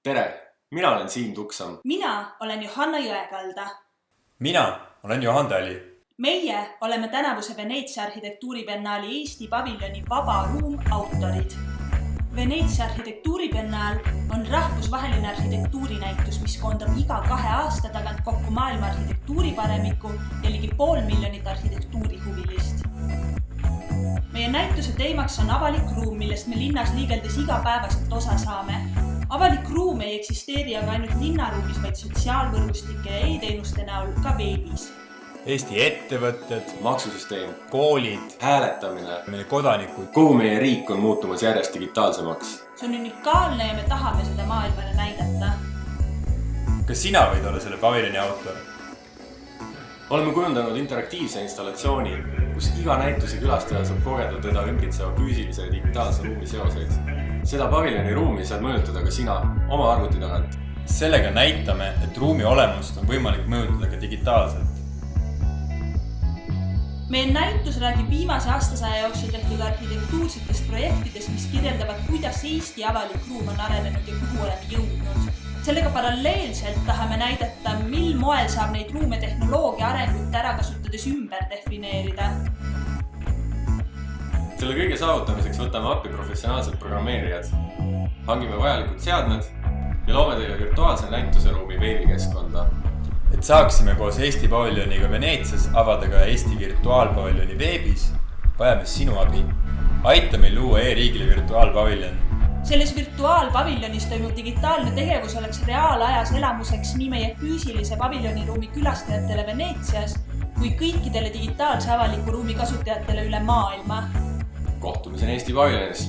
Tere, mina olen Siim Tuksam. Mina olen Johanna Jõekalda. Mina olen Johan Tali. Meie oleme tänavuse Veneetsia arhitektuuribiennaali Eesti paviljoni Vaba Ruum autorid. Veneetsia arhitektuuribiennaal on rahvusvaheline arhitektuurinäitus, mis koondab iga 2 aasta tagant kokku maailma arhitektuuriparemiku ja ligi 500 000 arhitektuurihuvilist. Meie näituse teemaks on avalik ruum, millest me linnas liigeldes igapäevaselt osa saame. Avalik ruum ei eksisteeri aga ainult linnaruumis, vaid sotsiaalvõrgustike ja e-teenuste näol ka veebis. Eesti ettevõtted, Maksusüsteem, koolid, hääletamine, meie kodanikud. kogu meie riik on muutumas järjest digitaalsemaks. See on unikaalne ja me tahame seda maailmale näidata. Kas sina võid olla selle paviljoni autor? Oleme kujundanud interaktiivse installatsiooni, kus iga näituse külastaja saab kogeda teda ümbritseva füüsilise ja digitaalse ruumi seoseid. Seda paviljoni ruumi saad mõjutada ka sina oma arvuti tagant. Sellega näitame, et ruumi olemust on võimalik mõjutada ka digitaalselt. Meie näitus räägib viimase aastasaja jooksul tehtud arhitektuursetest projektidest, mis kirjeldavad, kuidas Eesti avalik ruum on arenenud ja kuhu oleme jõudnud. Sellega paralleelselt tahame näidata, mil moel saab neid ruume tehnoloogia arengut ära kasutades ümber defineerida. Selle kõige saavutamiseks võtame appi professionaalsed programmeerijad. Hangime vajalikud seadmed ja loome teile virtuaalse näituseruumi veebikeskkonda. Et saaksime koos Eesti paviljoniga Veneetsias avada ka Eesti virtuaalpaviljoni veebis, vajame sinu abi. Aita meil luua e-riigile virtuaalpaviljon. Selles virtuaalpaviljonis toimuv digitaalne tegevus oleks reaalajas elamuseks nii meie füüsilise paviljoniruumi külastajatele Veneetsias kui kõikidele digitaalse avaliku ruumi kasutajatele üle maailma. Kohtumiseni Eesti paviljonis!